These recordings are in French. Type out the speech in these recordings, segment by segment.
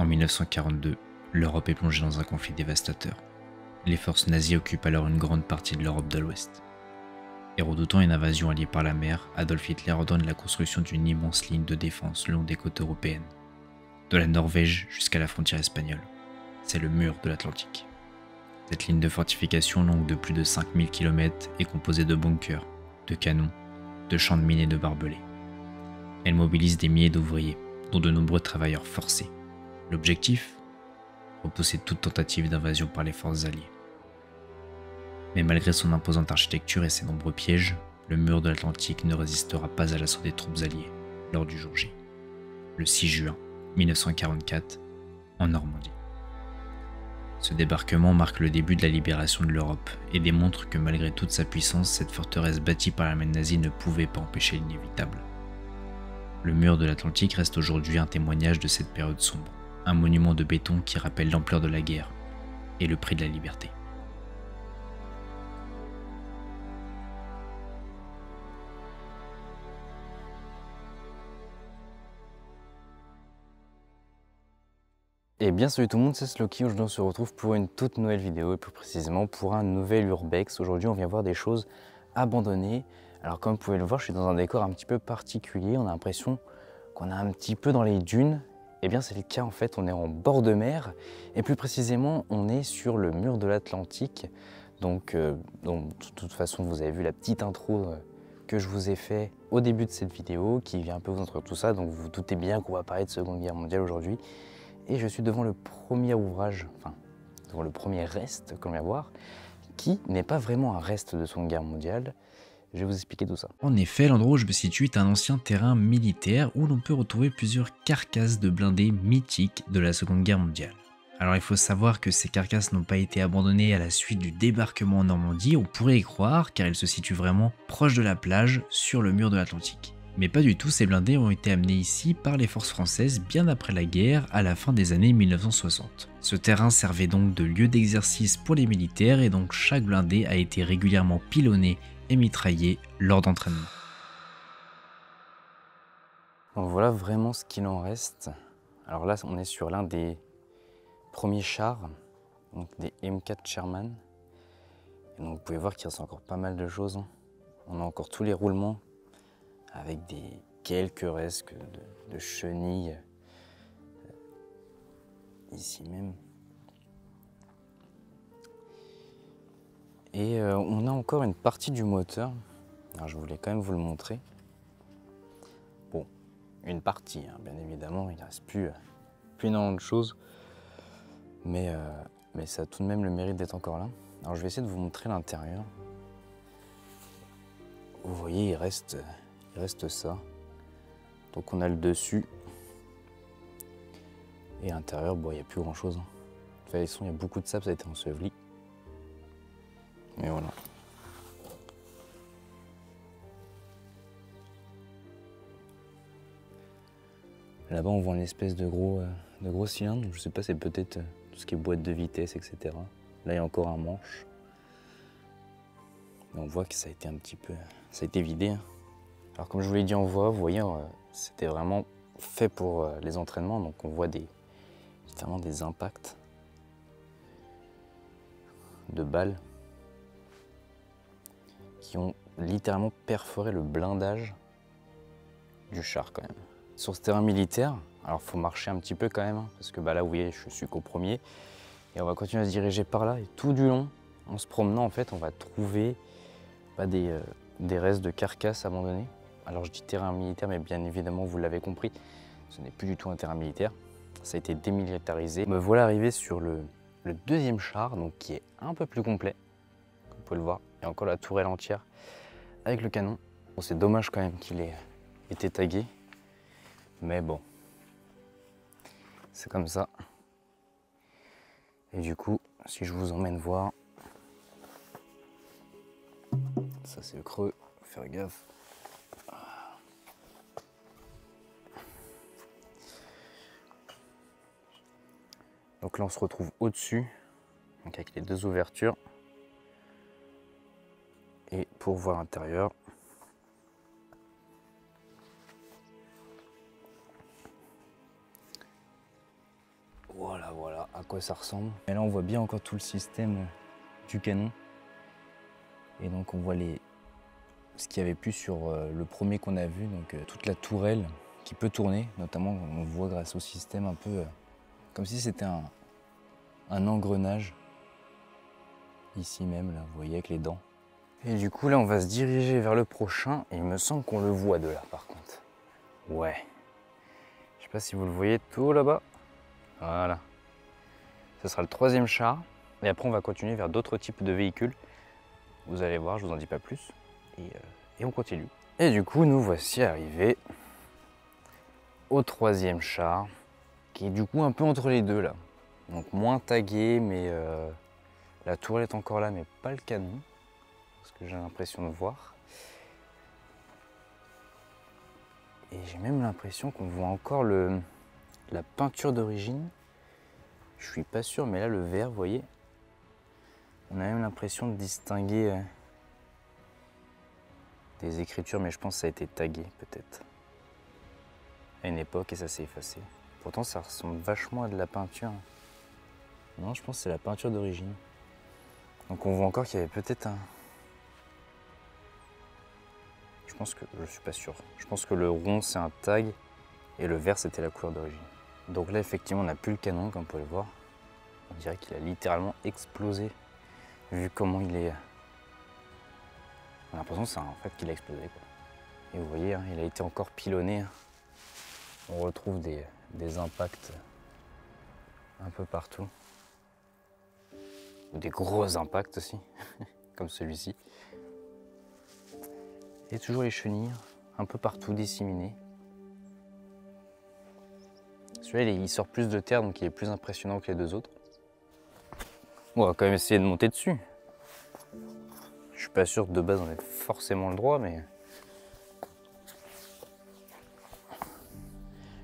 En 1942, l'Europe est plongée dans un conflit dévastateur. Les forces nazies occupent alors une grande partie de l'Europe de l'Ouest. Et redoutant une invasion alliée par la mer, Adolf Hitler ordonne la construction d'une immense ligne de défense le long des côtes européennes, de la Norvège jusqu'à la frontière espagnole. C'est le mur de l'Atlantique. Cette ligne de fortification longue de plus de 5000 km est composée de bunkers, de canons, de champs de mines et de barbelés. Elle mobilise des milliers d'ouvriers, dont de nombreux travailleurs forcés. L'objectif ? Repousser toute tentative d'invasion par les forces alliées. Mais malgré son imposante architecture et ses nombreux pièges, le mur de l'Atlantique ne résistera pas à l'assaut des troupes alliées lors du jour J, le 6 juin 1944, en Normandie. Ce débarquement marque le début de la libération de l'Europe et démontre que malgré toute sa puissance, cette forteresse bâtie par l'Allemagne nazie ne pouvait pas empêcher l'inévitable. Le mur de l'Atlantique reste aujourd'hui un témoignage de cette période sombre, un monument de béton qui rappelle l'ampleur de la guerre et le prix de la liberté. Et bien salut tout le monde, c'est Sloky. Aujourd'hui on se retrouve pour une toute nouvelle vidéo et plus précisément pour un nouvel urbex. Aujourd'hui on vient voir des choses abandonnées. Alors comme vous pouvez le voir, je suis dans un décor un petit peu particulier. On a l'impression qu'on est un petit peu dans les dunes. Et bien c'est le cas en fait, on est en bord de mer et plus précisément on est sur le mur de l'Atlantique. Donc de toute façon vous avez vu la petite intro que je vous ai fait au début de cette vidéo qui vient un peu vous introduire tout ça. Donc vous vous doutez bien qu'on va parler de Seconde Guerre mondiale aujourd'hui. Et je suis devant le premier ouvrage, enfin devant le premier reste qu'on vient voir, qui n'est pas vraiment un reste de Seconde Guerre mondiale. Je vais vous expliquer tout ça. En effet, l'endroit où je me situe est un ancien terrain militaire où l'on peut retrouver plusieurs carcasses de blindés mythiques de la Seconde Guerre mondiale. Alors il faut savoir que ces carcasses n'ont pas été abandonnées à la suite du débarquement en Normandie, on pourrait y croire car elles se situent vraiment proche de la plage sur le mur de l'Atlantique. Mais pas du tout, ces blindés ont été amenés ici par les forces françaises bien après la guerre, à la fin des années 1960. Ce terrain servait donc de lieu d'exercice pour les militaires et donc chaque blindé a été régulièrement pilonné et mitraillé lors d'entraînements. Donc voilà vraiment ce qu'il en reste. Alors là on est sur l'un des premiers chars, donc des M4 Sherman. Et donc vous pouvez voir qu'il reste encore pas mal de choses. On a encore tous les roulements, avec quelques restes de chenilles ici même. Et on a encore une partie du moteur. Alors je voulais quand même vous le montrer. Bon, une partie, hein, bien évidemment, il ne reste plus énormément de choses. Mais ça a tout de même le mérite d'être encore là. Alors je vais essayer de vous montrer l'intérieur. Vous voyez, il reste ça. Donc on a le dessus. Et à l'intérieur, bon, il n'y a plus grand chose. De toute façon, il y a beaucoup de sable, ça a été enseveli. Mais voilà. Là-bas, on voit une espèce de gros cylindre. Je sais pas, c'est peut-être tout ce qui est boîte de vitesse, etc. Là, il y a encore un manche. Et on voit que ça a été un petit peu... Ça a été vidé. Hein. Alors comme je vous l'ai dit en voix, vous voyez, c'était vraiment fait pour les entraînements. Donc on voit notamment des impacts de balles qui ont littéralement perforé le blindage du char quand même. Sur ce terrain militaire, alors il faut marcher un petit peu quand même, hein, parce que bah, là vous voyez, je suis qu'au premier. Et on va continuer à se diriger par là et tout du long, en se promenant en fait, on va trouver des restes de carcasses abandonnées. Alors je dis terrain militaire, mais bien évidemment vous l'avez compris, ce n'est plus du tout un terrain militaire. Ça a été démilitarisé. Me voilà arrivé sur le deuxième char, donc qui est un peu plus complet, comme vous pouvez le voir. Il y a encore la tourelle entière avec le canon. Bon, c'est dommage quand même qu'il ait été tagué, mais bon, c'est comme ça. Et du coup, si je vous emmène voir, ça c'est le creux, faut faire gaffe. Donc là on se retrouve au-dessus, avec les deux ouvertures. Et pour voir l'intérieur, à quoi ça ressemble. Et là on voit bien encore tout le système du canon. Et donc on voit ce qu'il y avait plus sur le premier qu'on a vu, donc toute la tourelle qui peut tourner, notamment on voit grâce au système un peu comme si c'était un engrenage. Ici même, là, vous voyez avec les dents. Et du coup là on va se diriger vers le prochain et il me semble qu'on le voit de là par contre. Ouais. Je sais pas si vous le voyez tout là-bas. Voilà. Ce sera le 3e char. Et après on va continuer vers d'autres types de véhicules. Vous allez voir, je vous en dis pas plus. Et on continue. Et du coup nous voici arrivés au 3e char. Qui est du coup un peu entre les deux là. Donc moins tagué mais la tourelle est encore là mais pas le canon. Ce que j'ai l'impression de voir. Et j'ai même l'impression qu'on voit encore la peinture d'origine. Je suis pas sûr, mais là le vert, vous voyez, on a même l'impression de distinguer des écritures, mais je pense que ça a été tagué peut-être à une époque et ça s'est effacé. Pourtant ça ressemble vachement à de la peinture. Non, je pense que c'est la peinture d'origine. Donc on voit encore qu'il y avait peut-être un... Je suis pas sûr. Je pense que le rond c'est un tag et le vert c'était la couleur d'origine. Donc là effectivement on n'a plus le canon comme vous pouvez le voir. On dirait qu'il a littéralement explosé vu comment il est. On a l'impression c'est en fait qu'il a explosé quoi. Et vous voyez, hein, il a été encore pilonné. Hein. On retrouve des impacts un peu partout. Ou des gros impacts aussi, comme celui-ci. Et toujours les chenilles, un peu partout disséminées. Celui-là, il sort plus de terre, donc il est plus impressionnant que les deux autres. Bon, on va quand même essayer de monter dessus. Je suis pas sûr que de base on ait forcément le droit, mais...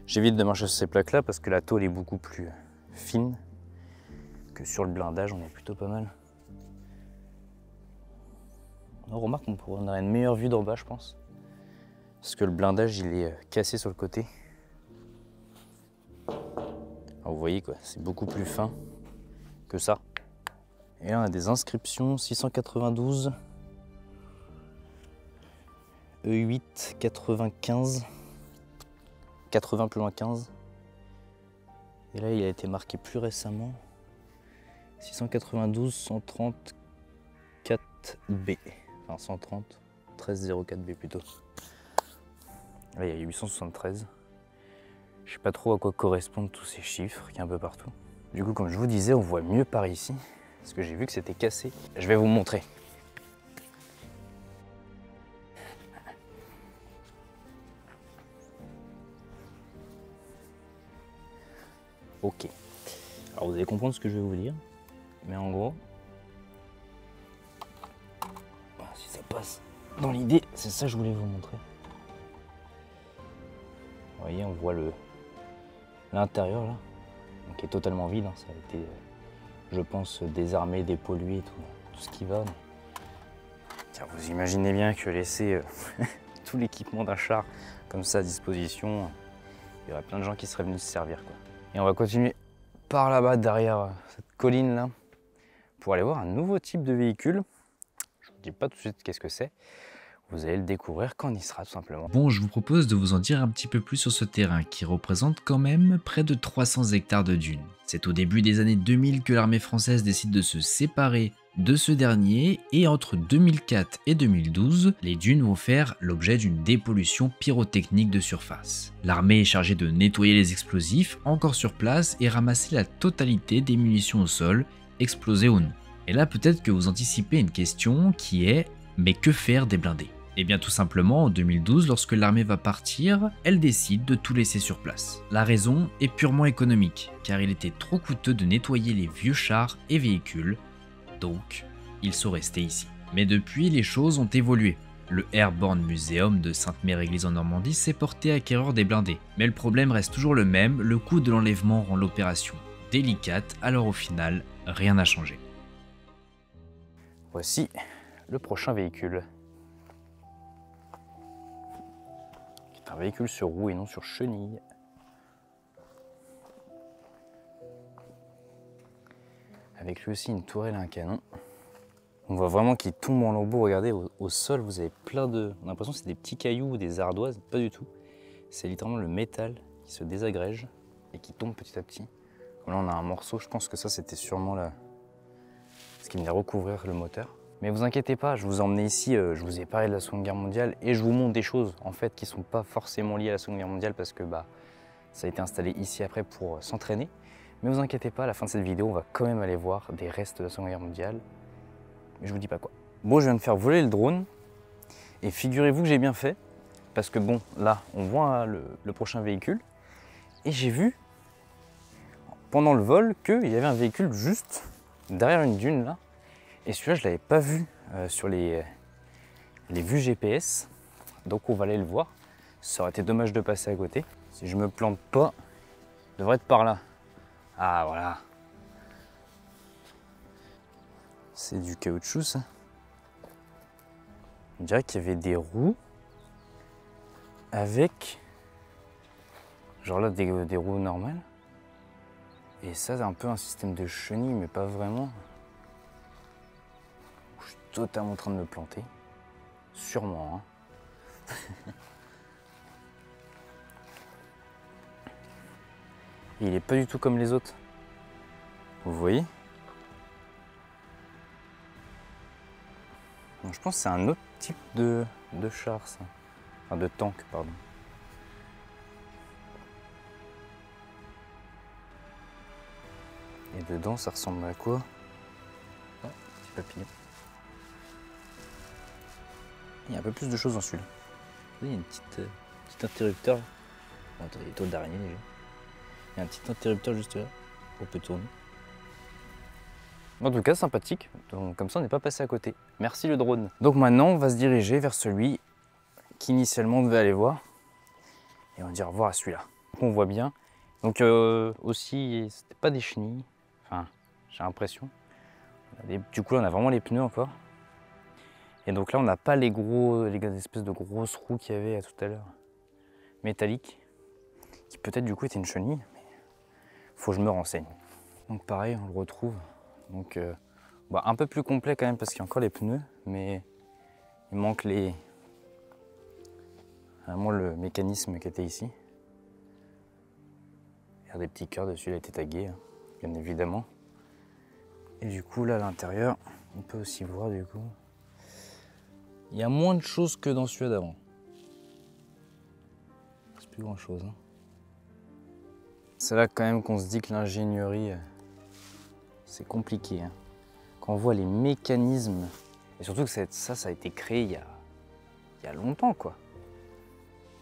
J'évite de marcher sur ces plaques-là parce que la tôle est beaucoup plus fine que sur le blindage, on est plutôt pas mal. On remarque qu'on aurait une meilleure vue d'en bas, je pense. Parce que le blindage, il est cassé sur le côté. Alors, vous voyez quoi, c'est beaucoup plus fin que ça. Et là, on a des inscriptions 692, E8, 95, 80 plus loin 15. Et là, il a été marqué plus récemment 692 130 4B. Enfin 130 1304B plutôt. Là, il y a 873. Je sais pas trop à quoi correspondent tous ces chiffres qu'il y a un peu partout. Du coup, comme je vous disais, on voit mieux par ici. Parce que j'ai vu que c'était cassé. Je vais vous montrer. Ok. Alors vous allez comprendre ce que je vais vous dire. Mais en gros, si ça passe dans l'idée, c'est ça que je voulais vous montrer. Vous voyez, on voit l'intérieur là, donc qui est totalement vide. Hein. Ça a été, je pense, désarmé, dépollué, tout ce qui va. Mais... Tiens, vous imaginez bien que laisser tout l'équipement d'un char comme ça à disposition, il y aurait plein de gens qui seraient venus se servir, quoi. Et on va continuer par là-bas, derrière cette colline là, pour aller voir un nouveau type de véhicule. Je ne vous dis pas tout de suite qu'est-ce que c'est. Vous allez le découvrir quand on y sera tout simplement. Bon, je vous propose de vous en dire un petit peu plus sur ce terrain qui représente quand même près de 300 hectares de dunes. C'est au début des années 2000 que l'armée française décide de se séparer de ce dernier et entre 2004 et 2012, les dunes vont faire l'objet d'une dépollution pyrotechnique de surface. L'armée est chargée de nettoyer les explosifs encore sur place et ramasser la totalité des munitions au sol, explosées ou non. Et là peut-être que vous anticipez une question qui est « mais que faire des blindés ?» Et bien tout simplement, en 2012, lorsque l'armée va partir, elle décide de tout laisser sur place. La raison est purement économique, car il était trop coûteux de nettoyer les vieux chars et véhicules, donc ils sont restés ici. Mais depuis, les choses ont évolué. Le Airborne Museum de Sainte-Mère-Église en Normandie s'est porté acquéreur des blindés. Mais le problème reste toujours le même, le coût de l'enlèvement rend l'opération délicate, alors au final, rien n'a changé. Voici le prochain véhicule. Un véhicule sur roue et non sur chenille. avec lui aussi une tourelle et un canon. On voit vraiment qu'il tombe en lambeaux. Regardez, au sol, vous avez plein de... On a l'impression que c'est des petits cailloux ou des ardoises. Pas du tout. C'est littéralement le métal qui se désagrège et qui tombe petit à petit. Là, on a un morceau. Je pense que ça, c'était sûrement ce qui venait recouvrir le moteur. Mais vous inquiétez pas, je vous ai emmené ici. Je vous ai parlé de la Seconde Guerre mondiale et je vous montre des choses en fait qui ne sont pas forcément liées à la Seconde Guerre mondiale parce que ça a été installé ici après pour s'entraîner. Mais vous inquiétez pas, à la fin de cette vidéo, on va quand même aller voir des restes de la Seconde Guerre mondiale. Mais je vous dis pas quoi. Bon, je viens de faire voler le drone. Et figurez-vous que j'ai bien fait. Parce que bon, là, on voit le prochain véhicule. Et j'ai vu, pendant le vol, qu'il y avait un véhicule juste derrière une dune là. Et celui-là, je ne l'avais pas vu sur les vues GPS. Donc on va aller le voir. Ça aurait été dommage de passer à côté. Si je me plante pas, il devrait être par là. Ah voilà. C'est du caoutchouc ça. On dirait qu'il y avait des roues avec, genre là des roues normales. Et ça c'est un peu un système de chenille mais pas vraiment. Je suis totalement en train de me planter. Sûrement hein. Il est pas du tout comme les autres. Vous voyez? Donc, je pense que c'est un autre type de char, ça. Enfin, de tank, pardon. Et dedans, ça ressemble à quoi? Oh, petit papillon. Il y a un peu plus de choses dans celui-là. Il y a une petit interrupteur. Bon, attendez, il y a une d'araignée déjà. Il y a un petit interrupteur juste là. On peut tourner. En tout cas, sympathique. Donc, comme ça, on n'est pas passé à côté. Merci le drone. Donc maintenant, on va se diriger vers celui qu'initialement on devait aller voir. Et on va dire au revoir à celui-là. On voit bien. Donc aussi, c'était pas des chenilles. Enfin, j'ai l'impression. Du coup, là, on a vraiment les pneus encore. Et donc là, on n'a pas les espèces de grosses roues qu'il y avait tout à l'heure. Métalliques. Qui peut-être du coup étaient une chenille. Mais faut que je me renseigne. Donc pareil, on le retrouve. Donc un peu plus complet quand même parce qu'il y a encore les pneus, mais il manque vraiment le mécanisme qui était ici. Il y a des petits cœurs dessus, il a été tagué, hein, bien évidemment. Et du coup là à l'intérieur, on peut aussi voir du coup, il y a moins de choses que dans celui d'avant. C'est plus grand chose. Hein. C'est là quand même qu'on se dit que l'ingénierie, c'est compliqué. Hein. Quand on voit les mécanismes, et surtout que ça a été créé il y a longtemps quoi.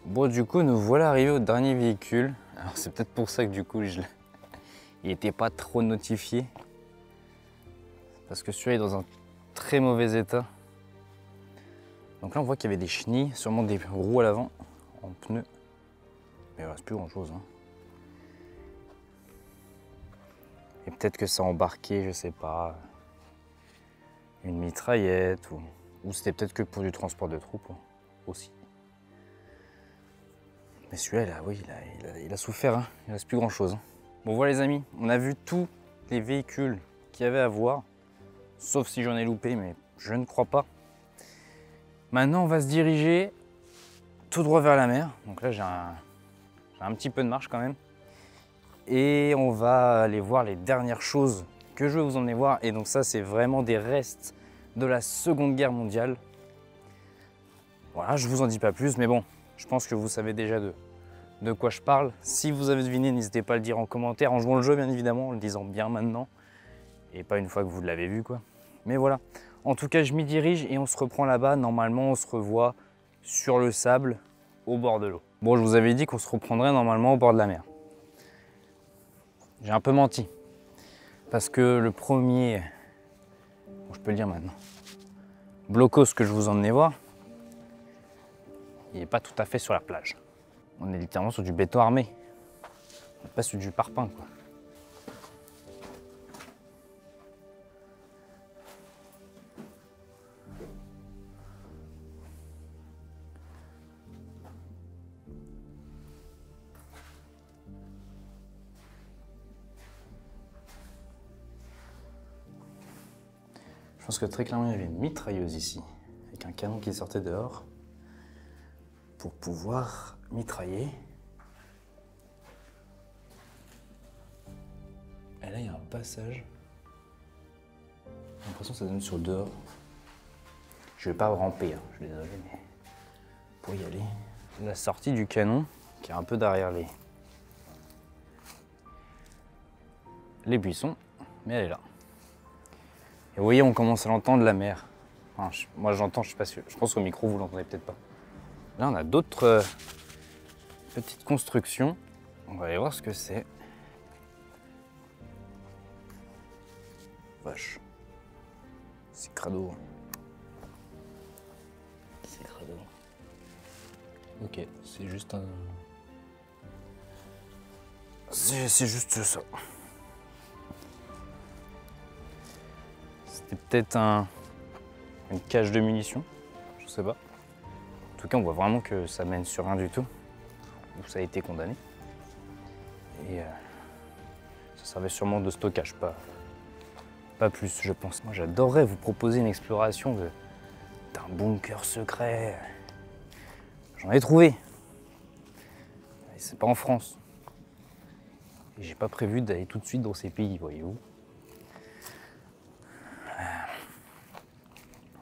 Bon du coup nous voilà arrivés au dernier véhicule. Alors c'est peut-être pour ça que du coup il n'était pas trop notifié. Parce que celui-là est dans un très mauvais état. Donc là on voit qu'il y avait des chenilles, sûrement des roues à l'avant, en pneus. Mais il ne reste plus grand chose. Hein. Et peut-être que ça a embarqué, je sais pas, une mitraillette ou c'était peut-être que pour du transport de troupes aussi. Mais celui-là, oui, il a souffert, hein. Il ne reste plus grand chose. Hein. Bon voilà les amis, on a vu tous les véhicules qu'il y avait à voir, sauf si j'en ai loupé, mais je ne crois pas. Maintenant on va se diriger tout droit vers la mer. Donc là j'ai un petit peu de marche quand même. Et on va aller voir les dernières choses que je vais vous emmener voir. Et donc ça, c'est vraiment des restes de la Seconde Guerre mondiale. Voilà, je vous en dis pas plus, mais bon, je pense que vous savez déjà de quoi je parle. Si vous avez deviné, n'hésitez pas à le dire en commentaire, en jouant le jeu bien évidemment, en le disant bien maintenant. Et pas une fois que vous l'avez vu quoi. Mais voilà, en tout cas, je m'y dirige et on se reprend là-bas. Normalement, on se revoit sur le sable, au bord de l'eau. Bon, je vous avais dit qu'on se reprendrait normalement au bord de la mer. J'ai un peu menti, parce que le premier, bon, je peux le dire maintenant, blocos que je vous emmenais voir, il n'est pas tout à fait sur la plage. On est littéralement sur du béton armé, pas sur du parpaing quoi. pense que très clairement il y avait une mitrailleuse ici, avec un canon qui sortait dehors pour pouvoir mitrailler. Et là il y a un passage. J'ai l'impression que ça donne sur le dehors. Je vais pas ramper, hein, je suis désolé, mais pour y aller. La sortie du canon qui est un peu derrière les buissons, mais elle est là. Et vous voyez, on commence à l'entendre, la mer. Enfin, moi j'entends, je suis pas sûr. Je pense qu'au micro vous l'entendez peut-être pas. Là on a d'autres petites constructions. On va aller voir ce que c'est. Vache. C'est crado. C'est crado. Ok, c'est juste un... C'est juste ça. C'était peut-être une cache de munitions, je sais pas. En tout cas, on voit vraiment que ça mène sur rien du tout, où ça a été condamné. Et ça servait sûrement de stockage, pas plus, je pense. Moi, j'adorerais vous proposer une exploration d'un bunker secret. J'en ai trouvé. Et c'est pas en France. Et j'ai pas prévu d'aller tout de suite dans ces pays, voyez-vous.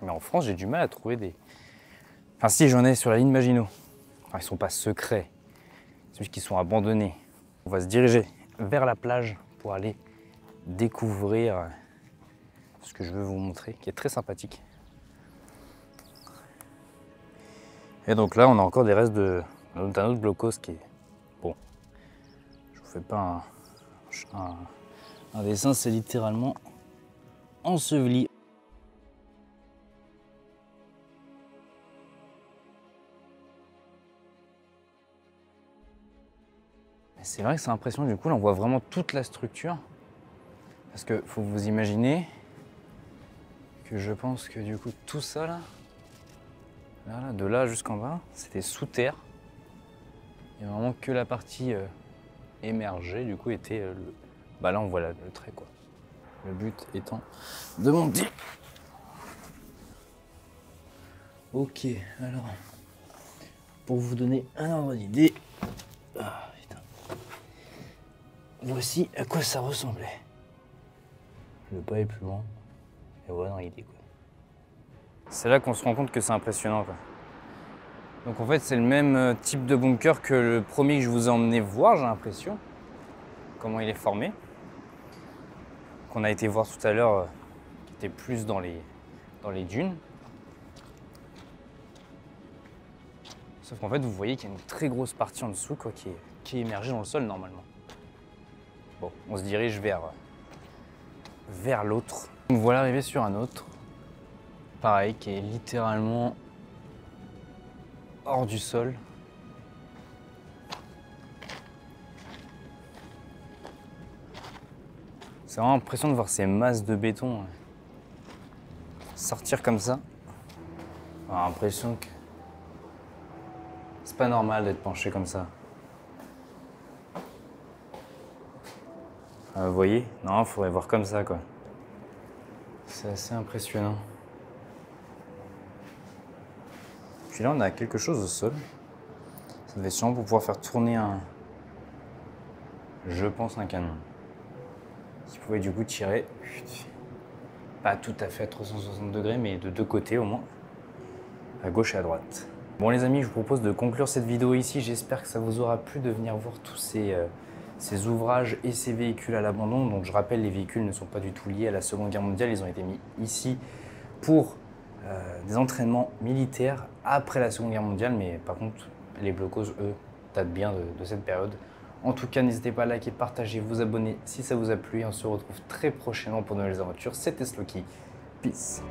Mais en France, j'ai du mal à trouver des... Enfin si, j'en ai sur la ligne Maginot. Enfin, ils sont pas secrets. C'est juste qu'ils sont abandonnés. On va se diriger vers la plage pour aller découvrir ce que je veux vous montrer, qui est très sympathique. Et donc là, on a encore des restes d'un autre blocos qui est... Bon, je vous fais pas un dessin, c'est littéralement enseveli. C'est vrai que c'est impressionnant, du coup, là on voit vraiment toute la structure. Parce que faut vous imaginer que je pense que du coup tout ça là, de là jusqu'en bas, c'était sous terre. Il n'y a vraiment que la partie émergée, du coup, était bah là on voit le trait quoi. Le but étant de monter. Ok, alors, pour vous donner un ordre d'idée, voici à quoi ça ressemblait. Je ne veux pas aller plus loin. Et voilà dans l'idée quoi. C'est là qu'on se rend compte que c'est impressionnant quoi. Donc en fait c'est le même type de bunker que le premier que je vous ai emmené voir, j'ai l'impression. Comment il est formé. Qu'on a été voir tout à l'heure, qui était plus dans les dunes. Sauf qu'en fait vous voyez qu'il y a une très grosse partie en dessous quoi, qui est émergée dans le sol normalement. Bon, on se dirige vers l'autre. Donc voilà arrivé sur un autre. Pareil, qui est littéralement hors du sol. C'est vraiment impressionnant de voir ces masses de béton sortir comme ça. J'ai l'impression que c'est pas normal d'être penché comme ça. Vous voyez? Non, il faudrait voir comme ça quoi. C'est assez impressionnant. Puis là, on a quelque chose au sol. Ça devait être sûrement pour pouvoir faire tourner je pense, un canon. Qui pouvait du coup tirer, pas tout à fait à 360 degrés, mais de deux côtés au moins, à gauche et à droite. Bon les amis, je vous propose de conclure cette vidéo ici. J'espère que ça vous aura plu de venir voir tous ces ouvrages et ces véhicules à l'abandon. Donc je rappelle, les véhicules ne sont pas du tout liés à la Seconde Guerre mondiale. Ils ont été mis ici pour des entraînements militaires après la Seconde Guerre mondiale. Mais par contre, les blocos, eux, datent bien de cette période. En tout cas, n'hésitez pas à liker, partager, vous abonner si ça vous a plu. Et on se retrouve très prochainement pour de nouvelles aventures. C'était Sloky. Peace.